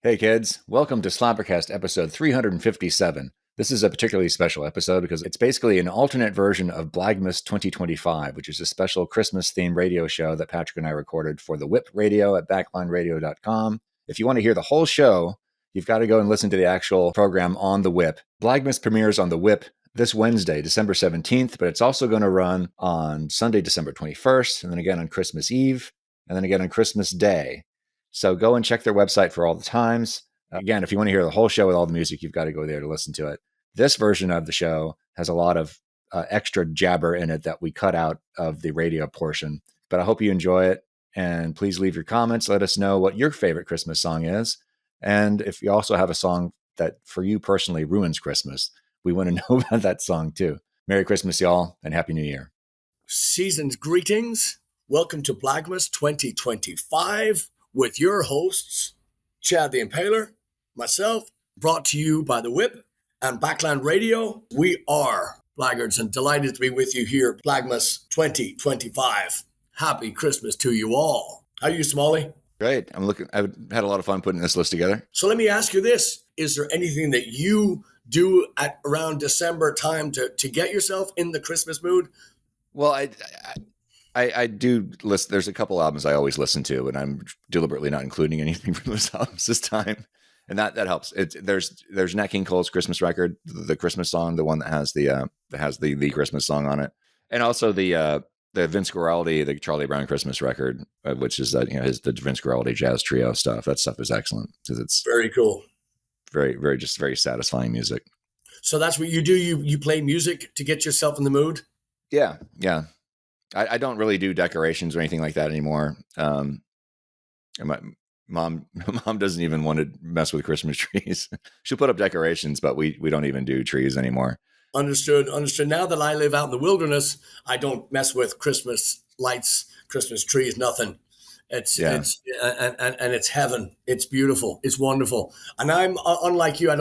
Hey kids, welcome to SlapperCast episode 357. This is a particularly special episode because it's basically an alternate version of Blaggmas 2025, which is a special Christmas-themed radio show that Patrick and I recorded for the Whip Radio at backlineradio.com. If you want to hear the whole show, you've got to go and listen to the actual program on the Whip. Blaggmas premieres on the Whip this Wednesday, December 17th, but it's also going to run on Sunday, December 21st, and then again on Christmas Eve, and then again on Christmas Day. So go and check their website for all the times. Again, if you want to hear the whole show with all the music, you've got to go there to listen to it. This version of the show has a lot of extra jabber in it that we cut out of the radio portion. But I hope you enjoy it. And please leave your comments. Let us know what your favorite Christmas song is. And if you also have a song that for you personally ruins Christmas, we want to know about that song too. Merry Christmas, y'all, and Happy New Year. Season's greetings. Welcome to Blaggmas 2025. With your hosts, Chad the Impaler, myself, brought to you by The Whip and Backland Radio. We are Blaggards and delighted to be with you here, Blaggmas 2025. Happy Christmas to you all. How are you, Smalley? Great. I've had a lot of fun putting this list together. So let me ask you this. Is there anything that you do at around December time to get yourself in the Christmas mood? Well, I do list. There's a couple albums I always listen to, and I'm deliberately not including anything from those albums this time, and that helps. There's Nat King Cole's Christmas record, the Christmas song, the one that has the Christmas song on it, and also the Vince Guaraldi, the Charlie Brown Christmas record, which is the Vince Guaraldi Jazz Trio stuff. That stuff is excellent because it's very cool, very satisfying music. So that's what you do. You play music to get yourself in the mood. Yeah. I don't really do decorations or anything like that anymore. And my mom doesn't even want to mess with Christmas trees. She'll put up decorations, but we don't even do trees anymore. Understood. Now that I live out in the wilderness, I don't mess with Christmas lights, Christmas trees, nothing. It's it's heaven. It's beautiful. It's wonderful. And I'm unlike you. I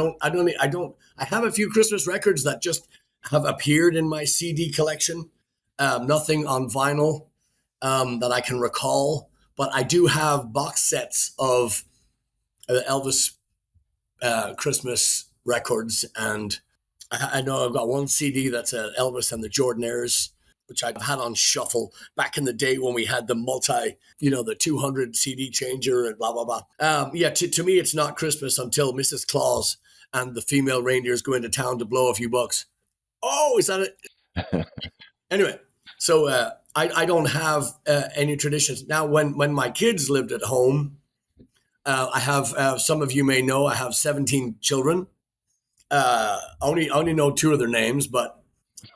have a few Christmas records that just have appeared in my CD collection. Nothing on vinyl that I can recall, but I do have box sets of Elvis Christmas records, and I know I've got one CD that's Elvis and the Jordanaires, which I've had on shuffle back in the day when we had the the 200 CD changer and blah, blah, blah. To me, it's not Christmas until Mrs. Claus and the female reindeers go into town to blow a few bucks. Oh, is that it? Anyway. So I don't have any traditions. Now, when my kids lived at home, I have, some of you may know, I have 17 children. Only know two of their names, but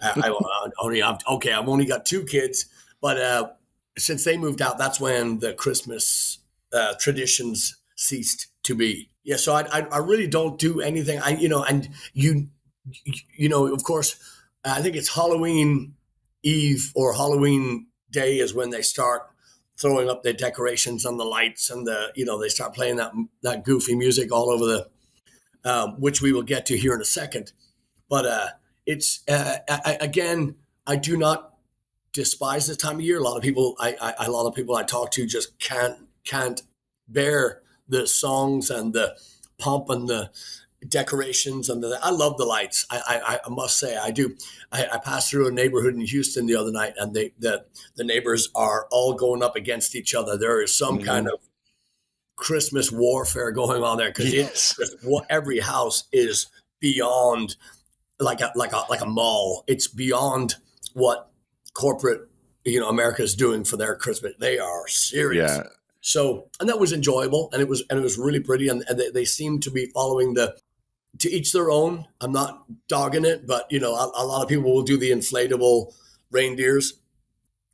I've only got two kids. But since they moved out, that's when the Christmas traditions ceased to be. Yeah, so I really don't do anything. Of course, I think it's Halloween Eve or Halloween Day is when they start throwing up their decorations and the lights and they start playing that goofy music all over the, which we will get to here in a second. But it's again, I do not despise this time of year. A lot of people I talk to just can't bear the songs and the pomp and the decorations and I love the lights. I must say I do. I passed through a neighborhood in Houston the other night, and the neighbors are all going up against each other. There is some kind of Christmas warfare going on there because every house is beyond like a mall. It's beyond what corporate America is doing for their Christmas. They are serious. Yeah. So, and that was enjoyable, and it was really pretty, and they seem to be following to each their own. I'm not dogging it, but a lot of people will do the inflatable reindeers,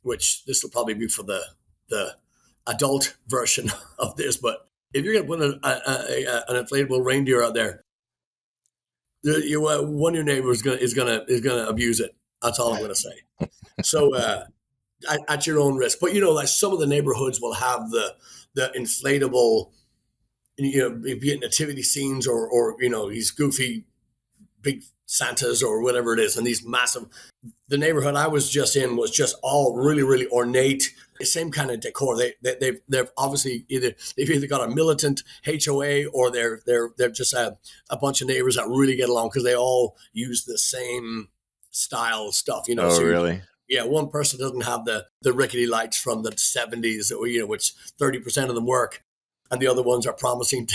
which this will probably be for the adult version of this. But if you're going to put an inflatable reindeer out there, one of your neighbors is gonna abuse it. That's all I'm going to say. So at your own risk. But like some of the neighborhoods will have the inflatable, be it nativity scenes or these goofy big Santas or whatever it is, and these massive. The neighborhood I was just in was just all really, really ornate. The same kind of decor. They've obviously they've either got a militant HOA or they're just a bunch of neighbors that really get along because they all use the same style stuff. You know. Oh, So really? yeah, one person doesn't have the rickety lights from the 70s, which 30% of them work, and the other ones are promising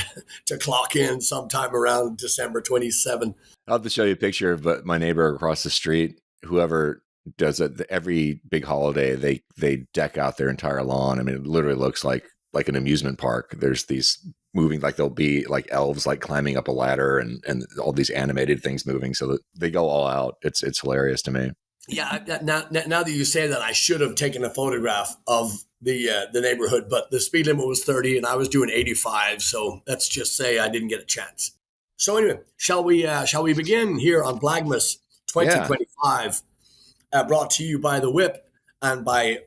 to clock in sometime around December 27. I'll have to show you a picture of my neighbor across the street. Whoever does it every big holiday, they deck out their entire lawn. I mean, it literally looks like an amusement park. There's these moving, like there'll be like elves like climbing up a ladder and all these animated things moving. So that they go all out. It's hilarious to me. Yeah, now that you say that, I should have taken a photograph of the neighborhood, but the speed limit was 30 and I was doing 85. So let's just say I didn't get a chance. So anyway, shall we begin here on Blaggmas 2025, brought to you by The Whip and by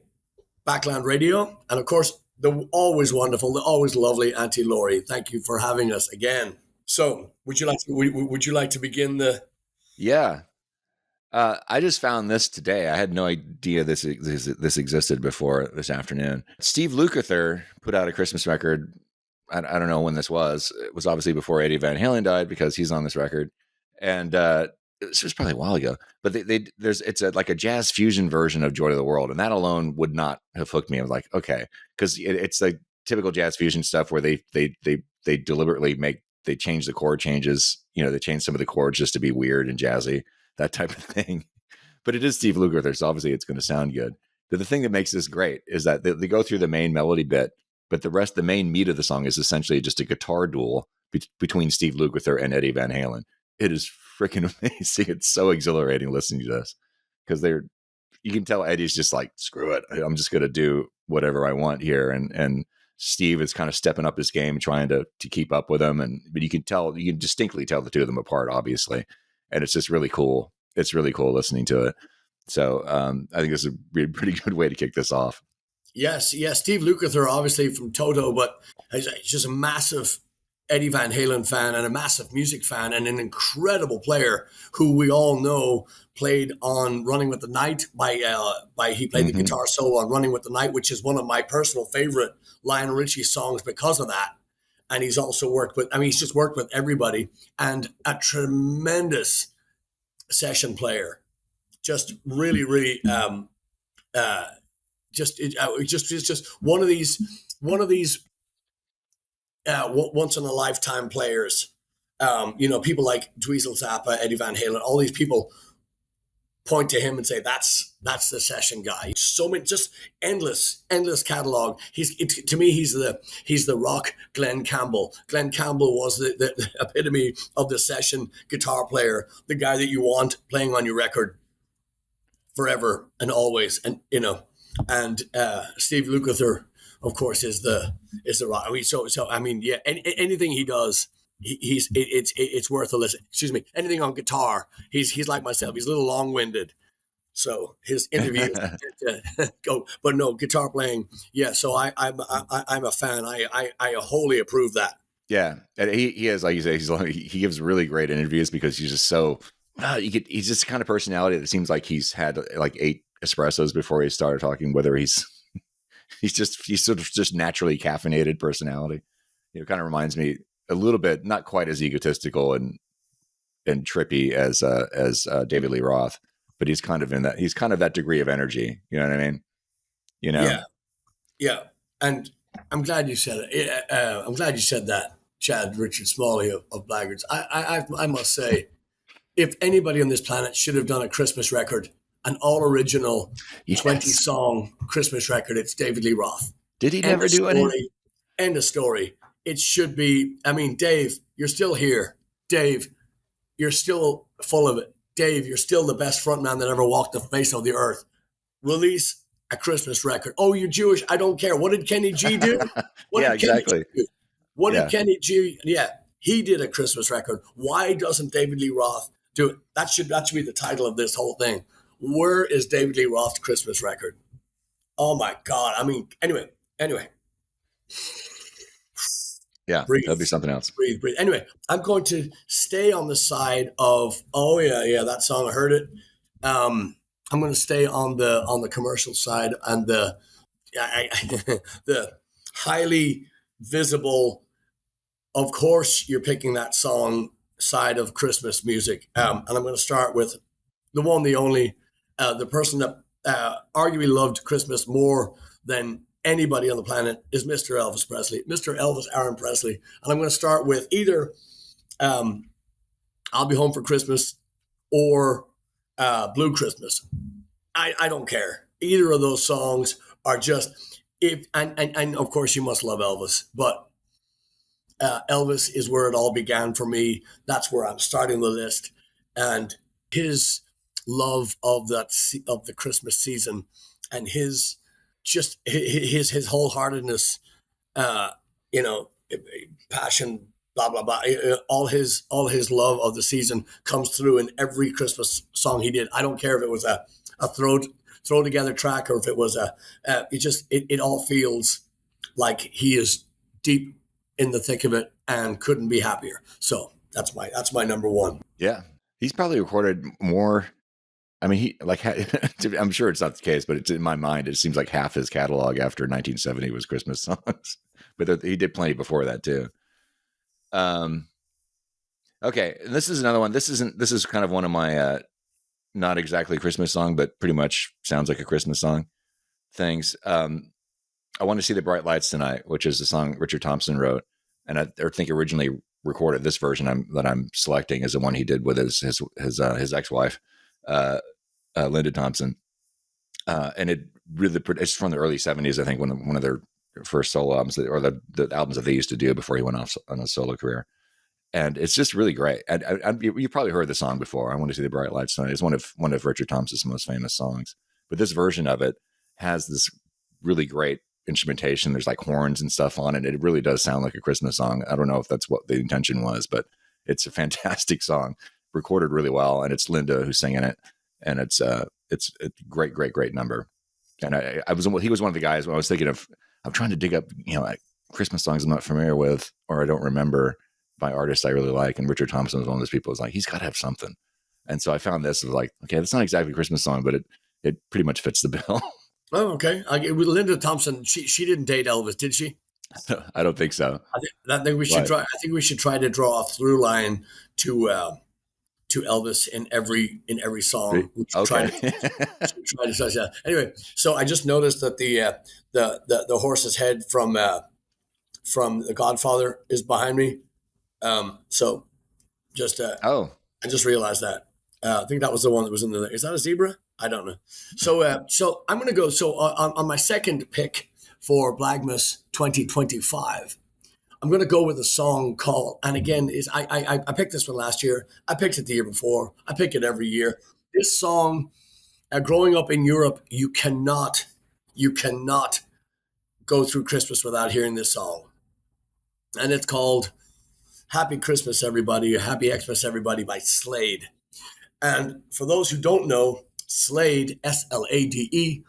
Backland Radio, and of course the always wonderful, the always lovely Auntie Laurie. Thank you for having us again. So would you like to begin the? Yeah. I just found this today. I had no idea this existed before this afternoon. Steve Lukather put out a Christmas record. I don't know when this was. It was obviously before Eddie Van Halen died because he's on this record, and this was probably a while ago. But it's like a jazz fusion version of "Joy to the World," and that alone would not have hooked me. I was like, okay, because it's like typical jazz fusion stuff where they deliberately they change the chord changes. You know, they change some of the chords just to be weird and jazzy, that type of thing. But it is Steve Lukather, so obviously it's going to sound good. But the thing that makes this great is that they go through the main melody bit, but the main meat of the song is essentially just a guitar duel between Steve Lukather and Eddie Van Halen. It is freaking amazing. It's so exhilarating listening to this because you can tell Eddie's just like, screw it, I'm just going to do whatever I want here, and Steve is kind of stepping up his game, trying to keep up with him, but you can distinctly tell the two of them apart, obviously, and it's just really cool. It's really cool listening to it. So I think this is a pretty good way to kick this off. Yes. Steve Lukather, obviously from Toto, but he's just a massive Eddie Van Halen fan and a massive music fan and an incredible player who we all know played on Running with the Night he played the guitar solo on Running with the Night, which is one of my personal favorite Lionel Richie songs because of that. And he's also he's just worked with everybody, and a tremendous session player. Just really, really, just one of these once in a lifetime players. People like Dweezil Zappa, Eddie Van Halen, all these people point to him and say that's the session guy. So many, just endless catalog. To me he's the rock Glenn Campbell. Glenn Campbell was the epitome of the session guitar player, the guy that you want playing on your record forever and always, and Steve Lukather, of course, is the rock. Anything he does, it's worth a listen. Excuse me. Anything on guitar, he's like myself. He's a little long-winded, so his interviews go. But no, guitar playing, yeah. So I'm a fan. I wholly approve that. Yeah, and he has, like you say, he gives really great interviews because he's just so. He's just the kind of personality that seems like he's had like 8 espressos before he started talking. Whether he's sort of just naturally caffeinated personality. Kind of reminds me a little bit, not quite as egotistical and trippy as David Lee Roth, but he's kind of that degree of energy. You know what I mean? Yeah. And I'm glad you said it. I'm glad you said that, Chad Richard Smalley of Blaggards. I must say, if anybody on this planet should have done a Christmas record, an all original 20-song Christmas record, it's David Lee Roth. Did he never do any? End of story. It should be. I mean, Dave, you're still here. Dave, you're still full of it. Dave, you're still the best frontman that ever walked the face of the earth. Release a Christmas record. Oh, you're Jewish. I don't care. What did Kenny G do? Exactly. What did Kenny G? Yeah, he did a Christmas record. Why doesn't David Lee Roth do it? That should be the title of this whole thing. Where is David Lee Roth's Christmas record? Oh my God. I mean, anyway. Yeah, breathe, that'd be something else. breathe. Anyway, I'm going to stay on the side of, oh yeah, that song, I heard it. I'm going to stay on the commercial side and the highly visible. Of course, you're picking that song side of Christmas music, and I'm going to start with the one, the only, the person that arguably loved Christmas more than anybody on the planet is Mr. Elvis Presley, Mr. Elvis Aaron Presley. And I'm going to start with either I'll Be Home for Christmas or Blue Christmas. I don't care. Either of those songs are just, and of course you must love Elvis, but Elvis is where it all began for me. That's where I'm starting the list. And his love of the Christmas season and his wholeheartedness, passion, blah blah blah. All his love of the season comes through in every Christmas song he did. I don't care if it was a throw together track or if it was it all feels like he is deep in the thick of it and couldn't be happier. So that's my number one. Yeah, he's probably recorded more. I mean, I'm sure it's not the case, but it's in my mind. It seems like half his catalog after 1970 was Christmas songs, but he did plenty before that too. Okay, and this is another one. This is kind of one of my not exactly Christmas song, but pretty much sounds like a Christmas song things. I Want to See the Bright Lights Tonight, which is a song Richard Thompson wrote, and I think originally recorded. This version that I'm selecting is the one he did with his ex-wife, Linda Thompson, and it's from the early 70s. I think one of their first solo albums, or the albums that they used to do before he went off on a solo career. And it's just really great. And you probably heard the song before. I Want to See the Bright Lights Tonight. It's one of Richard Thompson's most famous songs. But this version of it has this really great instrumentation. There's like horns and stuff on it. It really does sound like a Christmas song. I don't know if that's what the intention was, but it's a fantastic song, recorded really well. And it's Linda who's singing it. And it's a great number. And he was one of the guys when I was thinking of, I'm trying to dig up, Christmas songs I'm not familiar with, or I don't remember by artists I really like. And Richard Thompson was one of those people who's like, he's got to have something. And so I found this, was like, okay, that's not exactly a Christmas song, but it pretty much fits the bill. Oh, okay. With Linda Thompson, she didn't date Elvis, did she? I don't think so. I think we should try. I think we should try to draw a through line to Elvis in every song. Okay. Try to such that. Anyway, so I just noticed that the horse's head from The Godfather is behind me. So just I just realized that. I think that was the one that was in the. Is that a zebra? I don't know. So I'm going to go. So on my second pick for Blaggmas 2025, I'm going to go with a song called. And again, I picked this one last year. I picked it the year before. I pick it every year. This song, growing up in Europe, you cannot go through Christmas without hearing this song, and it's called "Happy Christmas, Everybody," or "Happy Xmas, Everybody" by Slade. And for those who don't know, Slade, Slade,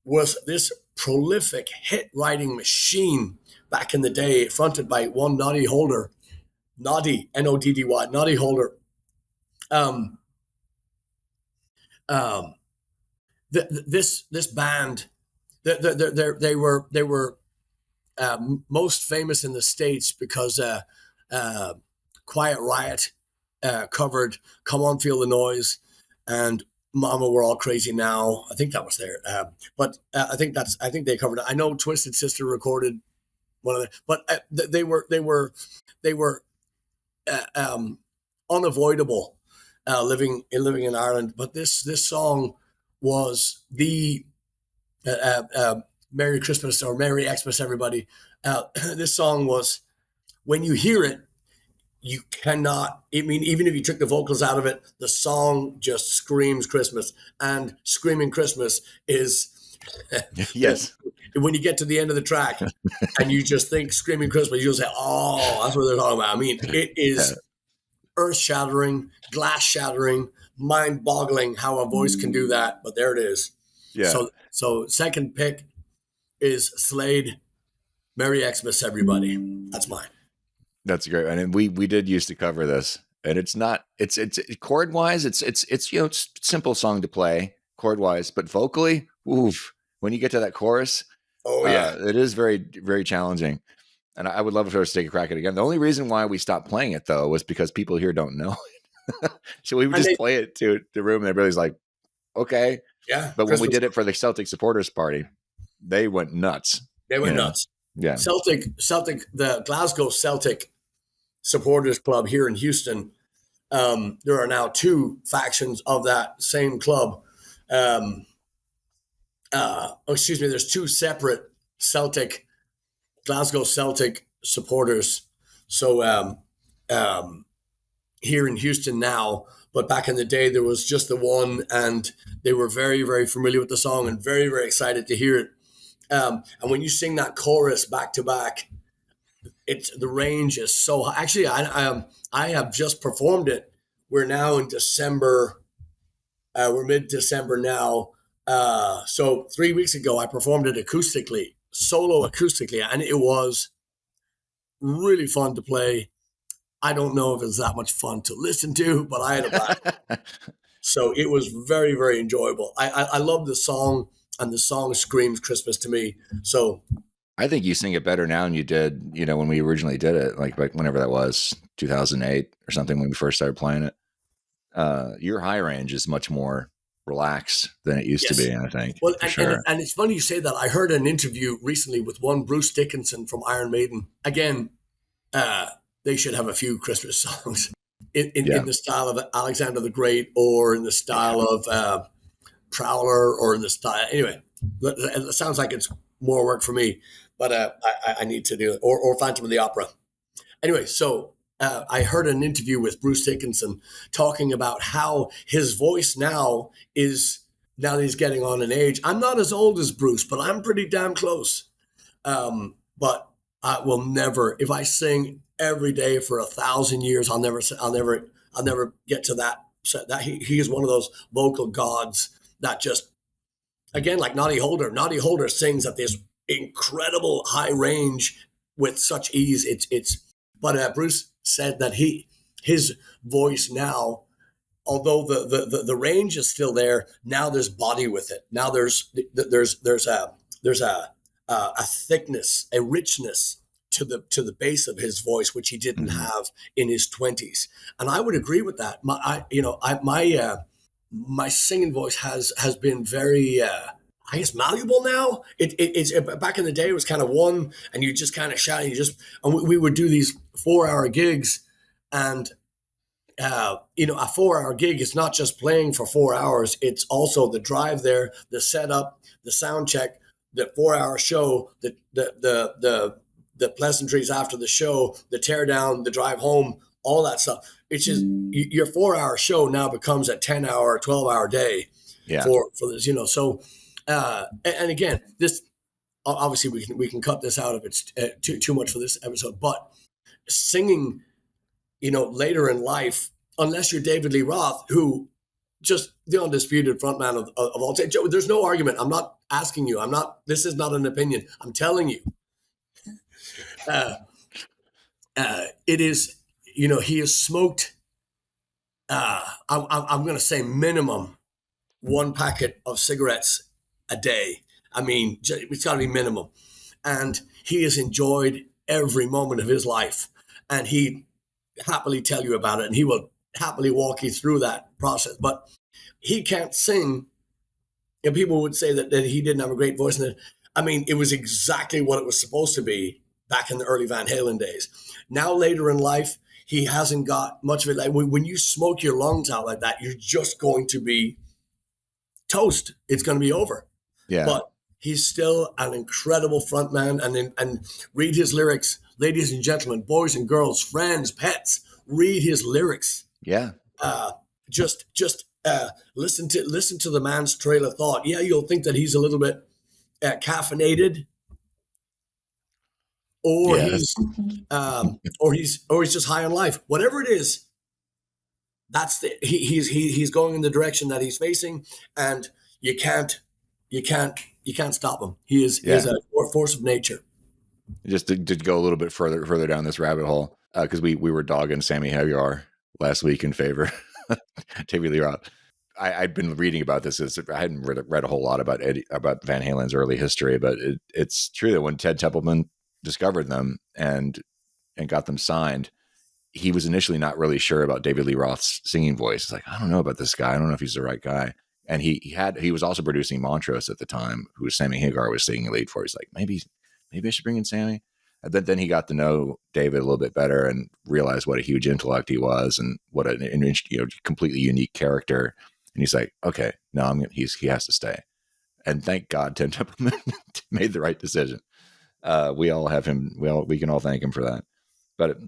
was this prolific hit writing machine back in the day, fronted by one Noddy Holder, Noddy, Noddy, Noddy Holder. This band, they were most famous in the States because Quiet Riot covered "Come On, Feel the Noise" and "Mama, We're All Crazy Now." I think that was there, but I think they covered it. I know Twisted Sister recorded one of them, but they were unavoidable living in Ireland. But this song was the "Merry Christmas" or "Merry Xmas, Everybody." This song was, when you hear it, you cannot, even if you took the vocals out of it, the song just screams Christmas. And screaming Christmas is, yes. When you get to the end of the track and you just think screaming Christmas, you'll say, oh, that's what they're talking about. I mean, it is earth shattering, glass shattering, mind boggling how a voice can do that. But there it is. Yeah. So second pick is Slade, Merry Xmas, everybody. That's mine. That's great. And we did used to cover this, and it's not, it's chord wise, it's it's simple song to play chord wise, but vocally, oof, when you get to that chorus, it is very, very challenging. And I would love if I was to take a crack at it again. The only reason why we stopped playing it though was because people here don't know it. So we would just play it to the room, and everybody's like, okay. Yeah. But when we did it for the Celtic supporters party, they went nuts. They went nuts. Yeah. Celtic, the Glasgow Celtic Supporters Club here in Houston. There are now 2 factions of that same club. There's 2 separate Glasgow Celtic supporters. So here in Houston now, but back in the day there was just the one, and they were very, very familiar with the song and very, very excited to hear it. And when you sing that chorus back to back, the range is so high. Actually, I have just performed it. We're now in December. We're mid-December now. So 3 weeks ago, I performed it acoustically, solo acoustically, and it was really fun to play. I don't know if it was that much fun to listen to, but I had a blast. So it was very, very enjoyable. I love the song, and the song screams Christmas to me. So I think you sing it better now than you did, when we originally did it, like whenever that was, 2008 or something, when we first started playing it. Your high range is much more relaxed than it used to be, I think. Well, and it's funny you say that. I heard an interview recently with one Bruce Dickinson from Iron Maiden. Again, they should have a few Christmas songs in the style of Alexander the Great, or in the style of Prowler, or in the style. Anyway, it sounds like it's more work for me, but I need to do it, or Phantom of the Opera. Anyway, so I heard an interview with Bruce Dickinson talking about how his voice now that he's getting on in age. I'm not as old as Bruce, but I'm pretty damn close. But I will never, if I sing every day for 1,000 years, I'll never get to that. So that he is one of those vocal gods that just, again, like Noddy Holder. Noddy Holder sings at this incredible high range with such ease. But Bruce said that his voice now, although the range is still there, now there's body with it. Now there's a thickness, a richness to the base of his voice, which he didn't have in his 20s. And I would agree with that. My singing voice has been very, I guess, malleable now. It's back in the day, it was kind of one, and you just kind of shout, and we would do these 4-hour gigs, and a 4-hour gig is not just playing for 4 hours. It's also the drive there, the setup, the sound check, the 4-hour show, the pleasantries after the show, the tear down, the drive home, all that stuff. It's just your 4-hour show now becomes a 10-hour, 12-hour day for this, So, and again, this obviously we can cut this out if it's too much for this episode. But singing, later in life, unless you're David Lee Roth, who just the undisputed frontman of all time. There's no argument. I'm not asking you. This is not an opinion. I'm telling you. It is, he has smoked, I'm going to say minimum 1 packet of cigarettes a day. I mean, it's got to be minimum. And he has enjoyed every moment of his life. And he'd happily tell you about it. And he will happily walk you through that process. But he can't sing. And people would say that he didn't have a great voice. And it was exactly what it was supposed to be back in the early Van Halen days. Now, later in life, he hasn't got much of it. Like when you smoke your lungs out like that, you're just going to be toast. It's going to be over. Yeah. But he's still an incredible frontman. And read his lyrics, ladies and gentlemen, boys and girls, friends, pets. Read his lyrics. Yeah. Just listen to the man's trail of thought. Yeah, you'll think that he's a little bit caffeinated. Or he's just high on life. Whatever it is, he's going in the direction that he's facing, and you can't stop him. He is a force of nature. just to go a little bit further down this rabbit hole, because we were dogging Sammy Hagar last week in favor David Lee Roth. I'd been reading about this. I hadn't read a whole lot about Van Halen's early history, but it's true that when Ted Templeman discovered them and got them signed, he was initially not really sure about David Lee Roth's singing voice. It's like, I don't know about this guy. I don't know if he's the right guy. And he was also producing Montrose at the time, who Sammy Hagar was singing lead for. He's like, maybe I should bring in Sammy. And then he got to know David a little bit better and realized what a huge intellect he was and what an completely unique character. And he's like, okay, no, he has to stay. And thank God Ted Templeman made the right decision. We all have him. We can all thank him for that. But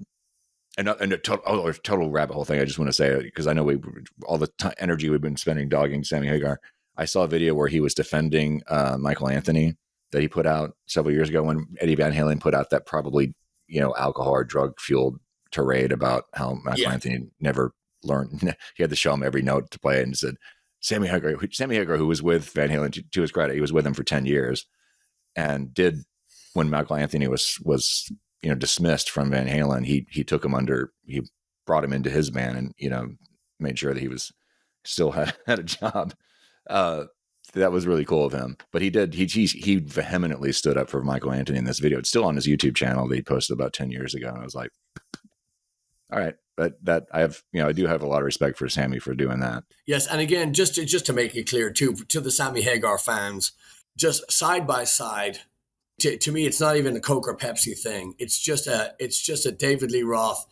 a total rabbit hole thing. I just want to say, because I know all the energy we've been spending dogging Sammy Hagar. I saw a video where he was defending Michael Anthony that he put out several years ago when Eddie Van Halen put out that probably alcohol or drug fueled tirade about how Michael Anthony never learned. He had to show him every note to play, and said Sammy Hagar, who was with Van Halen, to his credit, he was with him for 10 years, and did when Michael Anthony was dismissed from Van Halen, he took him he brought him into his band and, made sure that he was still had a job. That was really cool of him, but he vehemently stood up for Michael Anthony in this video. It's still on his YouTube channel that he posted about 10 years ago. And I was like, all right, but that I do have a lot of respect for Sammy for doing that. Yes. And again, just to make it clear too, to the Sammy Hagar fans, just side by side, to me, it's not even a Coke or Pepsi thing. It's just a David Lee Roth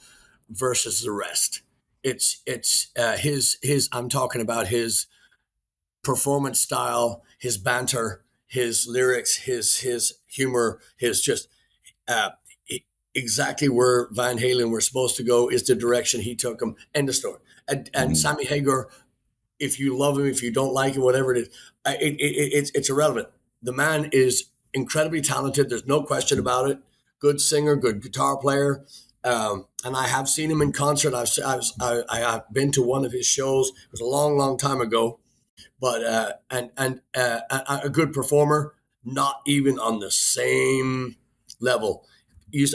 versus the rest. It's his. I'm talking about his performance style, his banter, his lyrics, his humor, his just exactly where Van Halen were supposed to go is the direction he took him. End of story. And Sammy Hagar, if you love him, if you don't like him, whatever it is, it's irrelevant. The man is incredibly talented. There's no question about it. Good singer, good guitar player. And I have seen him in concert. I have been to one of his shows. It was a long, long time ago, but a good performer, not even on the same level.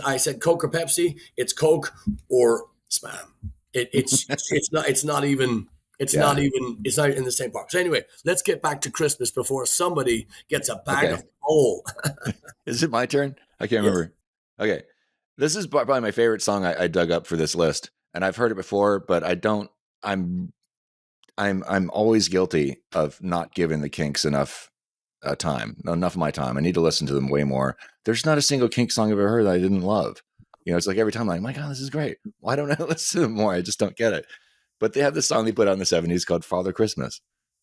I said Coke or Pepsi. It's Coke or Spam. It's not even in the same park. So anyway, let's get back to Christmas before somebody gets a bag of coal. Is it my turn? I can't remember. Okay. This is probably my favorite song I dug up for this list, and I've heard it before, but I'm always guilty of not giving the Kinks enough of my time. I need to listen to them way more. There's not a single Kinks song I've ever heard that I didn't love. It's like every time I'm like, my God, this is great. Why don't I listen to them more? I just don't get it. But they have this song they put out in the 70s called Father Christmas.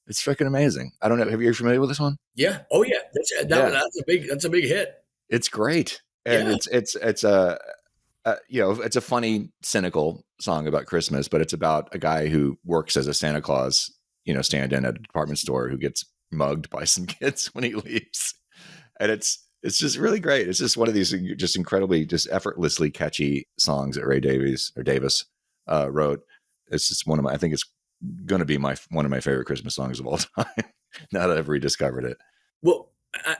It's freaking amazing. I don't know. Have you familiar with this one? Yeah. Oh yeah. That's a big hit. It's great. And it's a funny, cynical song about Christmas, but it's about a guy who works as a Santa Claus, stand-in at a department store who gets mugged by some kids when he leaves. And it's just really great. It's just one of these just incredibly, just effortlessly catchy songs that Ray Davis wrote. It's just I think it's going to be one of my favorite Christmas songs of all time. Now that I've rediscovered it. Well,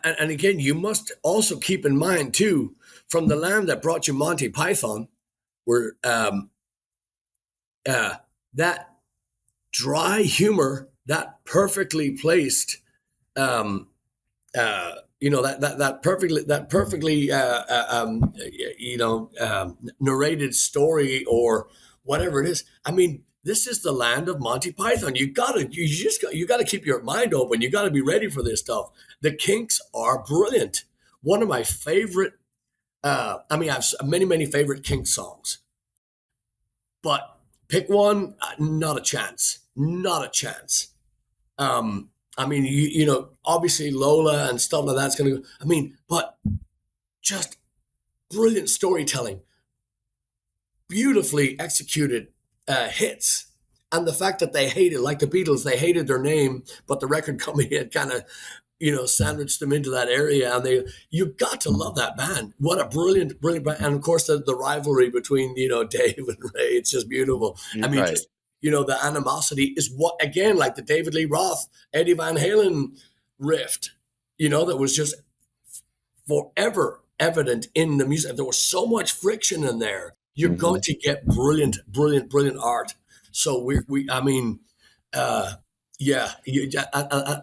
and again, you must also keep in mind too, from the land that brought you Monty Python, where that dry humor, that perfectly placed, that perfectly narrated story or whatever it is. I mean, this is the land of Monty Python. You gotta keep your mind open. You gotta be ready for this stuff. The Kinks are brilliant. One of my favorite. I have many favorite Kinks songs, but pick one. Not a chance. Not a chance. Obviously Lola and stuff like that's gonna go. But just brilliant storytelling, beautifully executed hits, and the fact that they hated, like the Beatles, they hated their name, but the record company had kind of, sandwiched them into that area, and you got to love that band. What a brilliant band. And of course the rivalry between, Dave and Ray, it's just beautiful. Right. The animosity is what, again, like the David Lee Roth, Eddie Van Halen rift, that was just forever evident in the music. There was so much friction in there. You're going to get brilliant art. So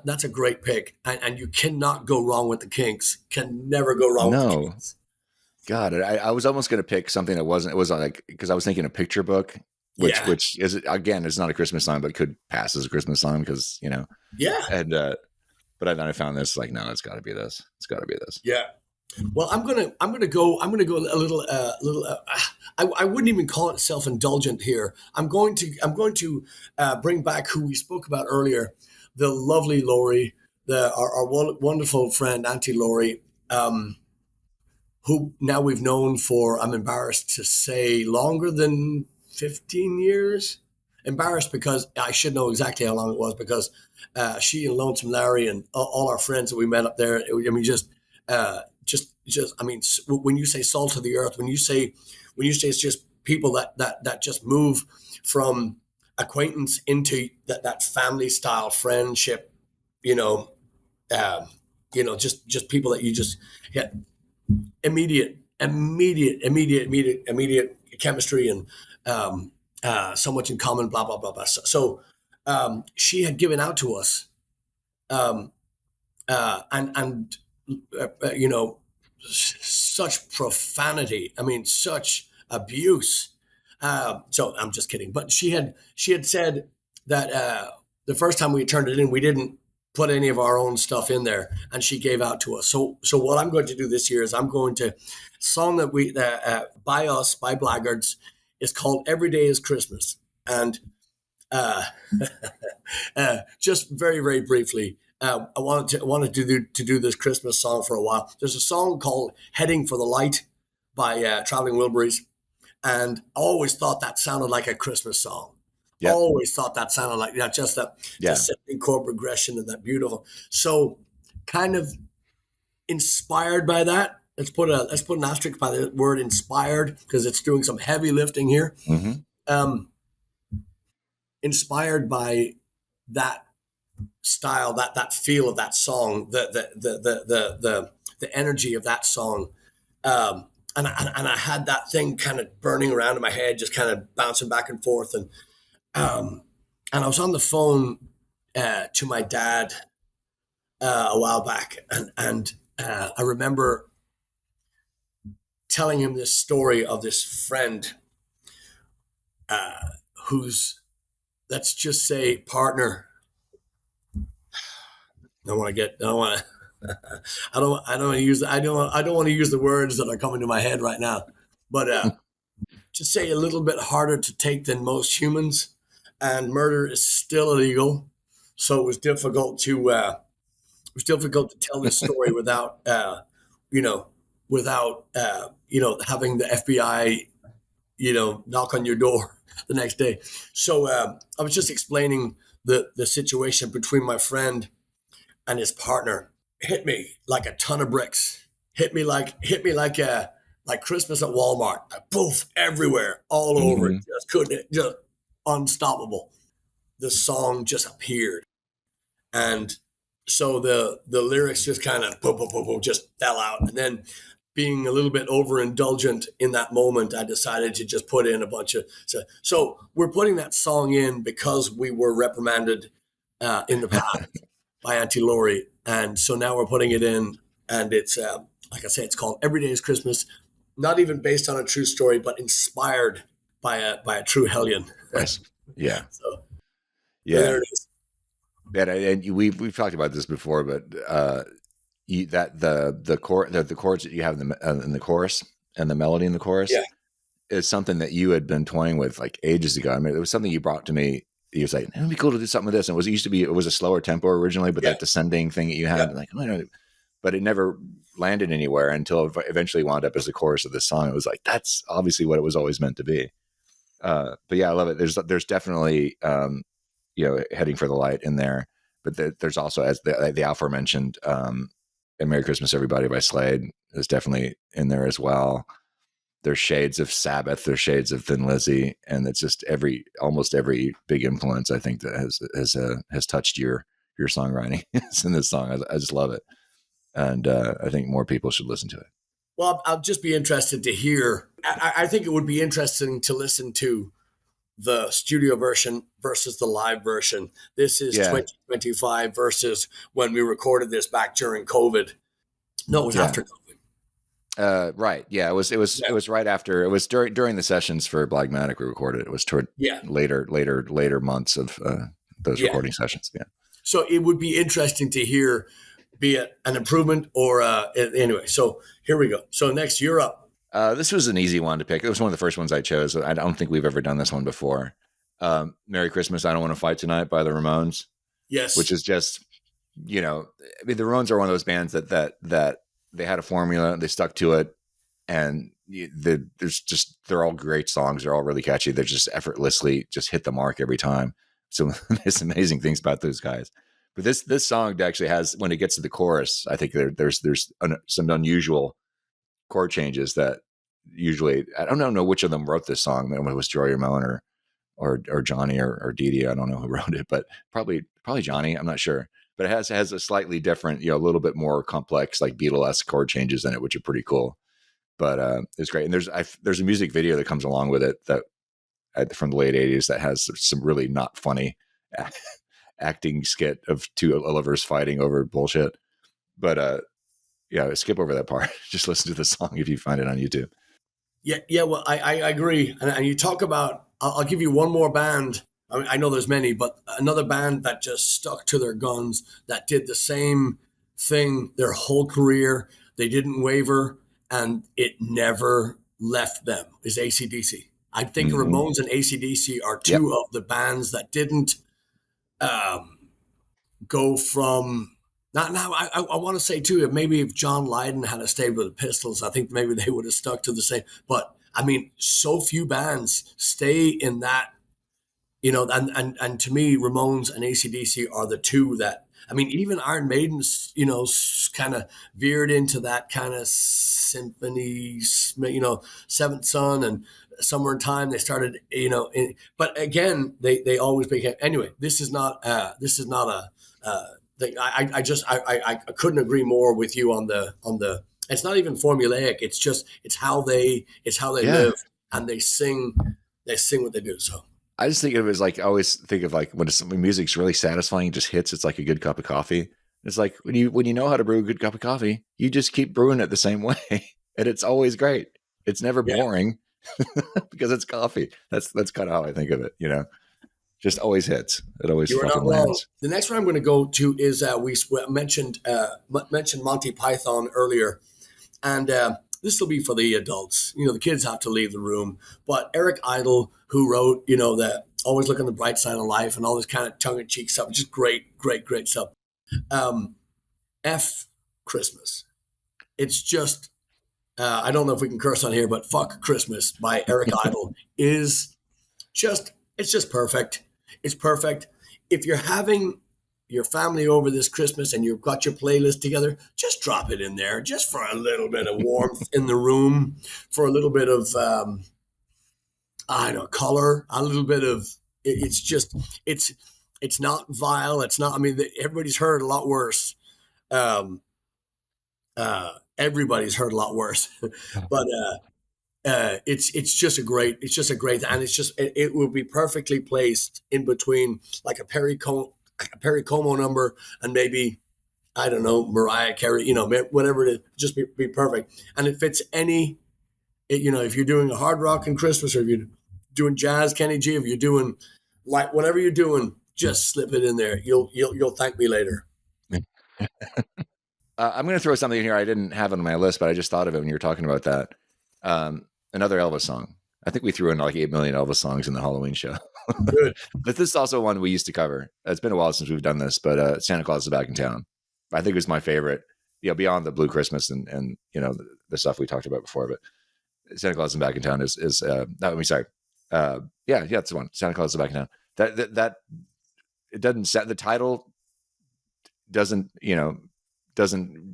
that's a great pick, and you cannot go wrong with the Kinks. Can never go wrong with the Kinks. God, I was almost going to pick something that wasn't. It was like, because I was thinking a picture book, which is, again, it's not a Christmas song, but could pass as a Christmas song because, you know. Yeah. And but then I found this, like, no, it's got to be this. It's got to be this. Yeah. Well, I'm gonna go a little. I wouldn't even call it self-indulgent here. I'm going to bring back who we spoke about earlier, the lovely Lori, our wonderful friend Auntie Lori, who now we've known for, I'm embarrassed to say, longer than 15 years. Embarrassed because I should know exactly how long it was, because she and Lonesome Larry and all our friends that we met up there. I mean, just. I mean, when you say salt of the earth, when you say it's just people that just move from acquaintance into that family style friendship, just people that you just get immediate chemistry and so much in common, blah blah blah blah. So she had given out to us, such profanity. I mean, such abuse. So I'm just kidding. But she had said that the first time we turned it in, we didn't put any of our own stuff in there, and she gave out to us. So what I'm going to do this year is I'm going to song that we by us, by Blaggards, is called "Every Day Is Christmas," and just very very briefly. I wanted to do this Christmas song for a while. There's a song called "Heading for the Light" by Traveling Wilburys, and I always thought that sounded like a Christmas song. Yep. Always thought that sounded like just simple chord progression and that beautiful. So, kind of inspired by that. Let's put an asterisk by the word "inspired" because it's doing some heavy lifting here. Mm-hmm. Inspired by that style, that feel of that song, the energy of that song, and I had that thing kind of burning around in my head, just kind of bouncing back and forth, and I was on the phone to my dad a while back, and I remember telling him this story of this friend who's, let's just say, partner. I don't want to use the words that are coming to my head right now, but just say a little bit harder to take than most humans, and murder is still illegal. So it was difficult to tell this story without having the FBI, knock on your door the next day. So I was just explaining the situation between my friend and his partner. Hit me like a ton of bricks. Hit me like Christmas at Walmart. Poof, everywhere, all over. Just unstoppable. The song just appeared, and so the lyrics just kind of just fell out. And then, being a little bit overindulgent in that moment, I decided to just put in a bunch of. So we're putting that song in because we were reprimanded in the past by Auntie Lori, and so now we're putting it in, and it's like I say, it's called "Every Day Is Christmas." Not even based on a true story, but inspired by a true hellion. Nice. Yeah. So there it is. Yeah, and we've talked about this before, but the chords that you have in the chorus and the melody in the chorus is something that you had been toying with like ages ago. I mean, it was something you brought to me. You was like, "It'd be cool to do something with this." And it was a slower tempo originally, but that descending thing that you had, like, but it never landed anywhere until it eventually wound up as the chorus of this song. It was like, that's obviously what it was always meant to be. But yeah, I love it. There's definitely, Heading for the Light in there, but there's also, as the aforementioned, and Merry Christmas Everybody by Slade is definitely in there as well. There's shades of Sabbath, there's shades of Thin Lizzy, and it's just almost every big influence I think that has touched your songwriting is in this song. I just love it, and I think more people should listen to it. Well, I'll just be interested to hear. I think it would be interesting to listen to the studio version versus the live version. This is Yeah. 2025 versus when we recorded this back during COVID. No, it was after COVID. Right. Yeah. It was right after. It was during the sessions for Blagmatic we recorded. It was toward later months of those recording sessions. Yeah. So it would be interesting to hear, be it an improvement or anyway. So here we go. So next, you're up. This was an easy one to pick. It was one of the first ones I chose. I don't think we've ever done this one before. Merry Christmas, I Don't Want to Fight Tonight by the Ramones. Yes. Which is just, I mean, the Ramones are one of those bands that they had a formula, they stuck to it, and they're all great songs. They're all really catchy. They're just effortlessly just hit the mark every time. So there's amazing things about those guys. But this song actually has, when it gets to the chorus, I think there's some unusual chord changes that usually, I don't know which of them wrote this song. It was Joey Ramone or Johnny or Dee Dee. I don't know who wrote it, but probably Johnny. I'm not sure. But it has a slightly different, a little bit more complex, like Beatlesque chord changes in it, which are pretty cool. But it's great. And there's a music video that comes along with it that from the late 80s that has some really not funny acting skit of two lovers fighting over bullshit. But skip over that part. Just listen to the song if you find it on YouTube. Yeah. Well, I agree. And you talk about, I'll give you one more band. I mean, I know there's many, but another band that just stuck to their guns, that did the same thing their whole career. They didn't waver, and it never left them, is AC/DC. I think Ramones and AC/DC are two of the bands that didn't go from... Now, I want to say, too, maybe if John Lydon had stayed with the Pistols, I think maybe they would have stuck to the same. But, I mean, so few bands stay in that, and to me, Ramones and AC/DC are the two that, I mean, even Iron Maiden's, kind of veered into that kind of symphony, Seventh Son and Somewhere in Time. They started, but again, they always became, anyway, this is not a thing. I couldn't agree more with you on the, it's not even formulaic. It's how they live, and they sing what they do. So I just think of it as like, I always think of like when music's really satisfying, it just hits. It's like a good cup of coffee. It's like when you know how to brew a good cup of coffee, you just keep brewing it the same way, and it's always great. It's never boring because it's coffee. That's kind of how I think of it. Just always hits. It always fucking lands. The next one I'm going to go to is we mentioned Monty Python earlier, and this will be for the adults. The kids have to leave the room. But Eric Idle, who wrote, the Always Look on the Bright Side of Life and all this kind of tongue-in-cheek stuff, just great stuff. F Christmas. It's just, I don't know if we can curse on here, but Fuck Christmas by Eric Idle is just, it's just perfect. It's perfect. If you're having your family over this Christmas and you've got your playlist together, just drop it in there, just for a little bit of warmth in the room, for a little bit of, color, a little bit of, it's not vile. It's not, I mean, everybody's heard a lot worse. Everybody's heard a lot worse, but, it's just a great, and it will be perfectly placed in between like a Perry Como number and maybe, I don't know, Mariah Carey, whatever it is, just be perfect. And it fits if you're doing a hard rock in Christmas, or if you're doing jazz, Kenny G, if you're doing like whatever you're doing, just slip it in there. You'll thank me later. I'm going to throw something in here I didn't have on my list, but I just thought of it when you were talking about that. Another Elvis song. I think we threw in like 8 million Elvis songs in the Halloween show. Good. But this is also one we used to cover. It's been a while since we've done this, but Santa Claus is Back in Town. I think it was my favorite, beyond the Blue Christmas and the stuff we talked about before. But Santa Claus is Back in Town is that's the one. Santa Claus is Back in Town. That it doesn't set the title doesn't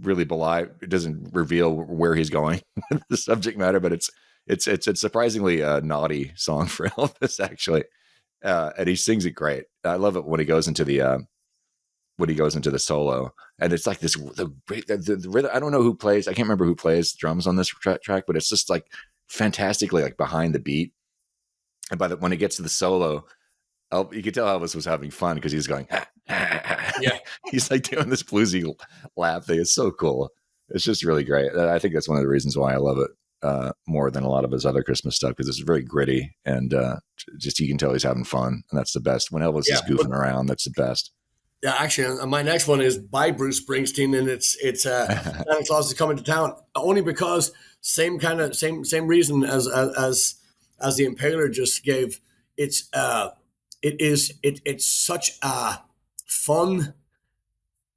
really belie, it doesn't reveal where he's going, the subject matter, but it's a surprisingly naughty song for Elvis, actually. And he sings it great. I love it when he goes into the when he goes into the solo, and it's like this the rhythm. I don't know who plays. I can't remember who plays drums on this track, but it's just like fantastically like behind the beat. And when it gets to the solo, you could tell Elvis was having fun because he's going, Yeah. He's like doing this bluesy laugh thing. It's so cool. It's just really great. I think that's one of the reasons why I love it more than a lot of his other Christmas stuff, because it's very gritty and just you can tell he's having fun, and that's the best. When Elvis is goofing around, that's the best. Yeah, actually, my next one is by Bruce Springsteen, and it's Santa Claus is Coming to Town, only because same reason as the Impaler just gave. It's such a fun.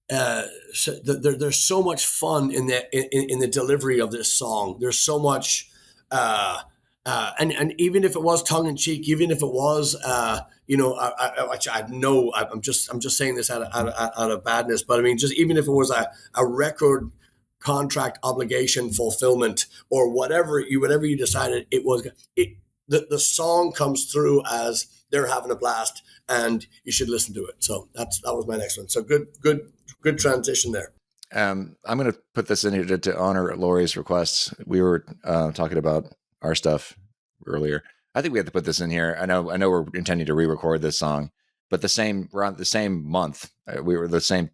There's so much fun in the delivery of this song. There's so much, and even if it was tongue in cheek, even if it was, I know I'm just saying this out of badness, but I mean, just even if it was a record contract obligation fulfillment or whatever you decided it was, the song comes through as they're having a blast, and you should listen to it. So that was my next one. So good transition there. I'm going to put this in here to honor Lori's requests. We were talking about our stuff earlier. I think we have to put this in here. I know we're intending to re-record this song, but around the same month, it was the same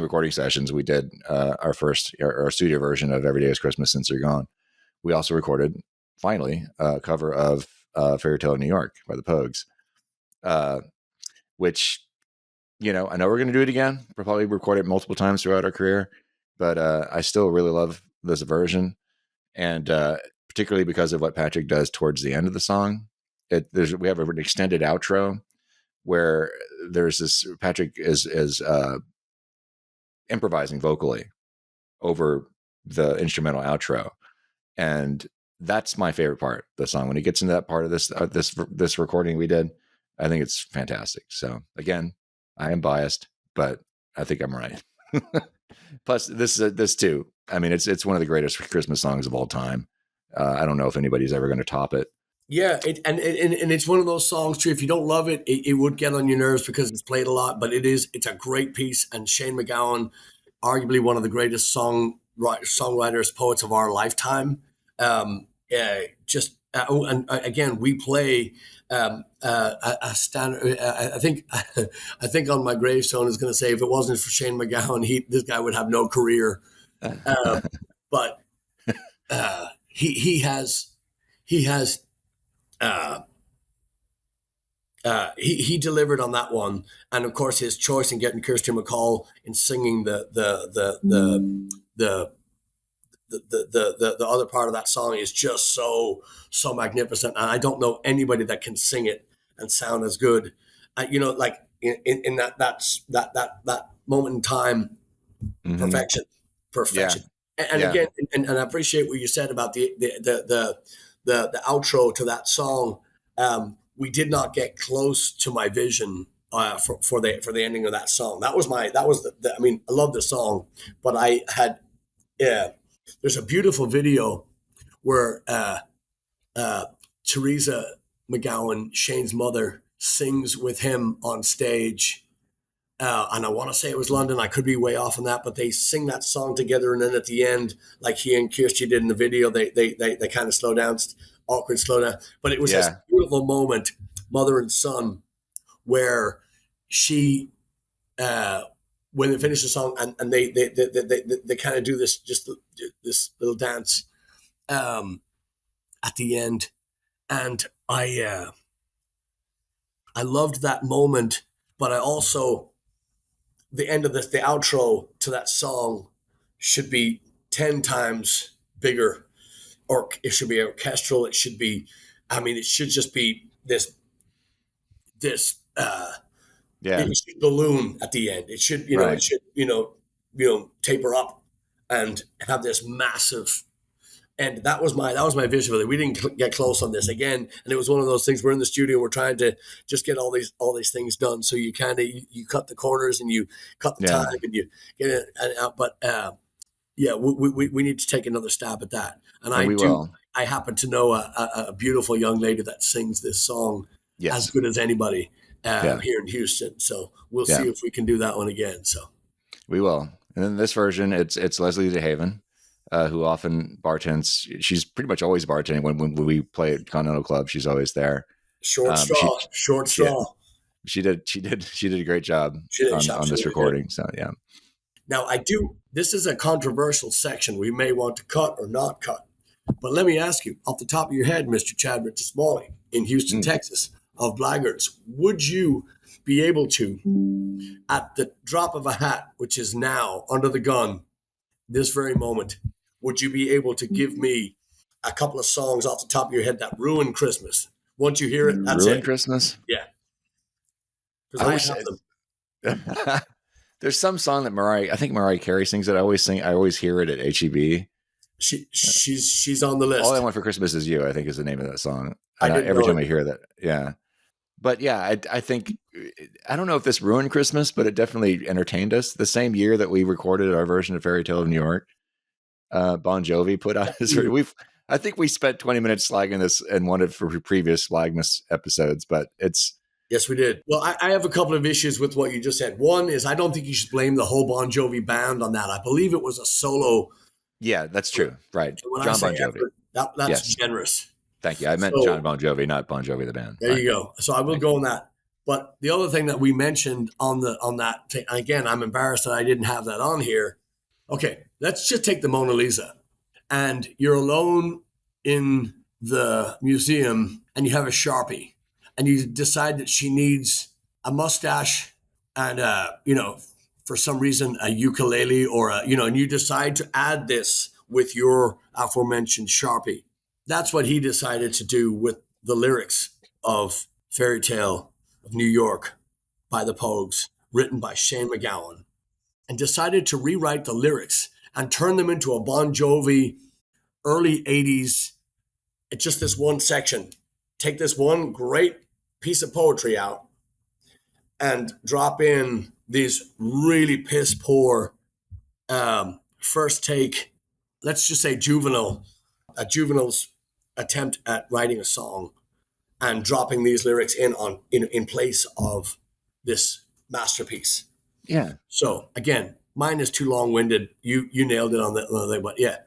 recording sessions we did our studio version of Every Day is Christmas Since You're Gone. We also recorded, finally, a cover of Fairytale in New York by the Pogues, which, I know we're going to do it again. We'll probably record it multiple times throughout our career, but I still really love this version. And particularly because of what Patrick does towards the end of the song. We have an extended outro where there's this, Patrick is improvising vocally over the instrumental outro. And that's my favorite part of the song. When he gets into that part of this recording we did, I think it's fantastic. So again, I am biased, but I think I'm right. Plus this too. I mean, it's one of the greatest Christmas songs of all time. I don't know if anybody's ever going to top it. Yeah, and it's one of those songs too. If you don't love it, it would get on your nerves because it's played a lot. But it's a great piece, and Shane MacGowan, arguably one of the greatest songwriters, poets of our lifetime. And again, we play a standard. I think on my gravestone is going to say, if it wasn't for Shane MacGowan, this guy would have no career. But he delivered on that one, and of course his choice in getting Kirsty MacColl in singing the other part of that song is just so magnificent, and I don't know anybody that can sing it and sound as good. Like in that moment in time, perfection. Yeah. And again, and I appreciate what you said about the outro to that song. We did not get close to my vision for the ending of that song. That was I mean, I love the song, but I had there's a beautiful video where Teresa MacGowan, Shane's mother, sings with him on stage. And I want to say it was London. I could be way off on that, but they sing that song together. And then at the end, like he and Kirsty did in the video, they kind of slow down, awkward slow down. But it was this beautiful moment, mother and son, where she, when they finish the song and they kind of do this little dance at the end. And I loved that moment, but I also, the end of the outro to that song should be 10 times bigger, or it should be orchestral. It should be, I mean, it should just be this it should balloon at the end. It should, Right. it should, taper up and have this massive. And that was my vision of it. We didn't get close on this again, and it was one of those things. We're in the studio, we're trying to just get all these things done. So you kind of you cut the corners and you cut the time and you get it out. But we need to take another stab at that. And I happen to know a beautiful young lady that sings this song as good as anybody. here in Houston. So we'll see if we can do that one again. So we will. And then this version, it's Leslie DeHaven, who often bartends. She's pretty much always bartending when we play at Continental Club. She's always there. Short straw. She did a great job on this recording. So yeah. Now this is a controversial section we may want to cut or not cut. But let me ask you, off the top of your head, Mr. Chadwick Smalley in Houston, Texas, of Blaggards, would you be able to, at the drop of a hat, which is now under the gun, this very moment, would you be able to give me a couple of songs off the top of your head that ruin Christmas? Once you hear it, that's ruin it. Christmas? Yeah. Because I have them. There's some song that Mariah Carey sings that I always hear it at HEB. She's on the list. All I Want for Christmas Is You, I think, is the name of that song. Every time I hear that, yeah. But yeah, I think, I don't know if this ruined Christmas, but it definitely entertained us. The same year that we recorded our version of Fairytale of New York, Bon Jovi put out his. I think we spent 20 minutes slagging this and one of for previous Blaggmas episodes, but it's. Yes, we did. Well, I have a couple of issues with what you just said. One is I don't think you should blame the whole Bon Jovi band on that. I believe it was a solo. Yeah, that's true. Right. John Bon Jovi. That's generous. Thank you. I meant John Bon Jovi, not Bon Jovi the band. There you go. So I will go on that. But the other thing that we mentioned on that thing, again, I'm embarrassed that I didn't have that on here. Okay, let's just take the Mona Lisa. And you're alone in the museum and you have a Sharpie and you decide that she needs a mustache and, for some reason, a ukulele or and you decide to add this with your aforementioned Sharpie. That's what he decided to do with the lyrics of Fairytale of New York by the Pogues, written by Shane MacGowan, and decided to rewrite the lyrics and turn them into a Bon Jovi early 80s. It's just this one section. Take this one great piece of poetry out and drop in these really piss poor first take, let's just say juvenile's attempt at writing a song and dropping these lyrics in place of this masterpiece. Yeah. So again, mine is too long-winded. You nailed it on the other thing, but yeah.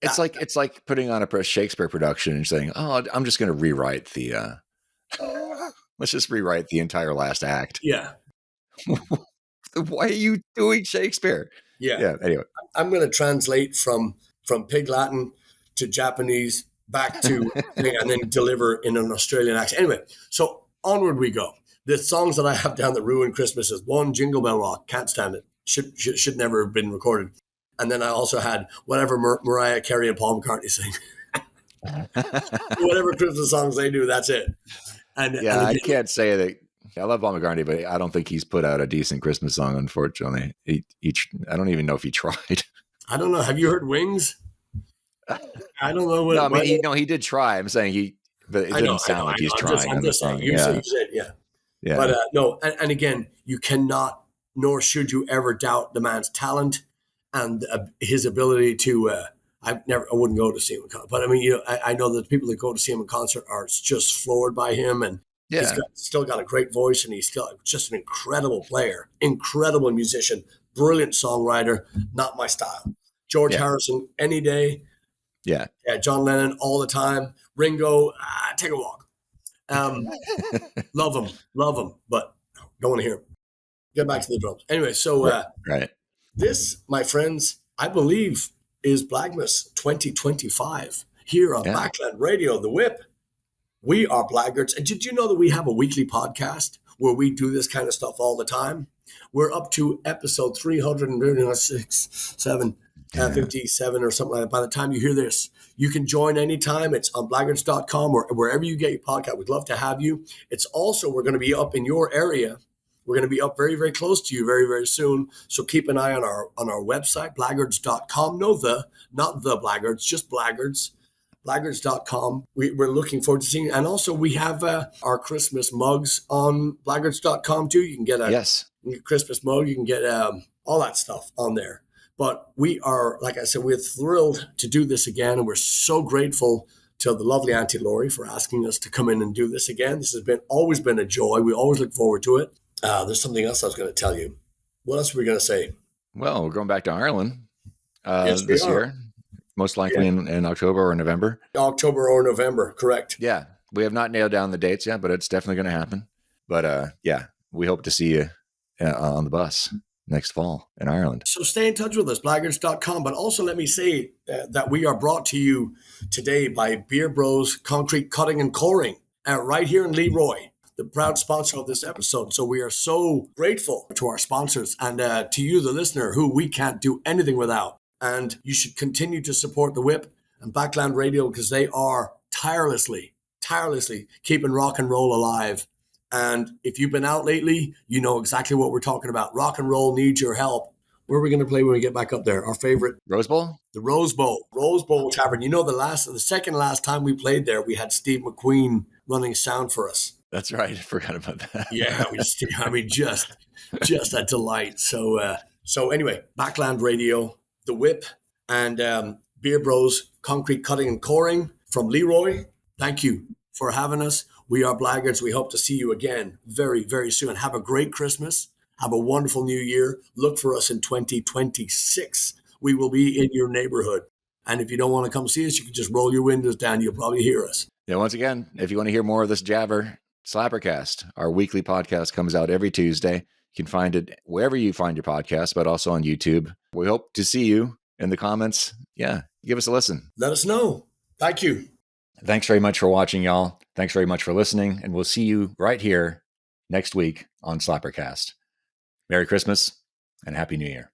It's like putting on a Shakespeare production and saying, "Oh, I'm just going to rewrite the let's just rewrite the entire last act." Yeah. Why are you doing Shakespeare? Yeah. Anyway, I'm going to translate from Pig Latin to Japanese back to and then deliver in an Australian accent. Anyway, so onward we go. The songs that I have down that ruin Christmas is one, Jingle Bell Rock, can't stand it. Should never have been recorded. And then I also had whatever Mariah Carey and Paul McCartney sing. Whatever Christmas songs they do, that's it. I can't say that. I love Paul McCartney, but I don't think he's put out a decent Christmas song, unfortunately. I don't even know if he tried. I don't know. Have you heard Wings? I don't know. No, I mean, he did try. I'm saying but it didn't sound like he's trying on the song. You said, yeah. But no, and again, you cannot, nor should you ever doubt the man's talent and his ability to. I wouldn't go to see him in concert, but I mean, I know that the people that go to see him in concert are just floored by him, and he's still got a great voice, and he's still just an incredible player, incredible musician, brilliant songwriter. Not my style. George Harrison, any day. Yeah. John Lennon all the time. Ringo, take a walk. Love him, but don't want to hear him. Get back to the drums. Anyway, so this, my friends, I believe is Blaggmas 2025 here on Backland Radio, The Whip. We are Blaggards. And did you know that we have a weekly podcast where we do this kind of stuff all the time? We're up to episode 357 or something like that. By the time you hear this, you can join anytime. It's on blaggards.com or wherever you get your podcast. We'd love to have you. It's also, we're going to be up in your area. We're going to be up very, very close to you very, very soon. So keep an eye on our website, blaggards.com. Not the Blaggards, just Blaggards. Blaggards.com. We're looking forward to seeing you. And also we have our Christmas mugs on blaggards.com too. You can get a Christmas mug. You can get all that stuff on there. But we are, like I said, we're thrilled to do this again. And we're so grateful to the lovely Auntie Laurie for asking us to come in and do this again. This has always been a joy. We always look forward to it. There's something else I was going to tell you. What else were we going to say? Well, we're going back to Ireland Yes, this year, most likely in October or November. October or November, correct. Yeah, we have not nailed down the dates yet, but it's definitely going to happen. But yeah, we hope to see you on the bus next fall in Ireland. So stay in touch with us, blaggards.com. But also let me say that we are brought to you today by Beer Bros Concrete Cutting and Coring right here in Leroy, the proud sponsor of this episode. So we are so grateful to our sponsors and to you, the listener, who we can't do anything without. And you should continue to support the Whip and Backland Radio because they are tirelessly keeping rock and roll alive. And if you've been out lately, you know exactly what we're talking about. Rock and roll needs your help. Where are we going to play when we get back up there? Our favorite. Rose Bowl? The Rose Bowl. Rose Bowl Tavern. You know, the second last time we played there, we had Steve McQueen running sound for us. That's right. I forgot about that. Yeah, just a delight. So anyway, Backland Radio, The Whip, and Beer Bros Concrete Cutting and Coring from Leroy. Thank you for having us. We are Blaggards. We hope to see you again very, very soon. Have a great Christmas. Have a wonderful new year. Look for us in 2026. We will be in your neighborhood. And if you don't want to come see us, you can just roll your windows down. You'll probably hear us. Yeah, once again, if you want to hear more of this jabber, SlapperCast, our weekly podcast, comes out every Tuesday. You can find it wherever you find your podcast, but also on YouTube. We hope to see you in the comments. Yeah, give us a listen. Let us know. Thank you. Thanks very much for watching, y'all. Thanks very much for listening, and we'll see you right here next week on SlapperCast. Merry Christmas and Happy New Year.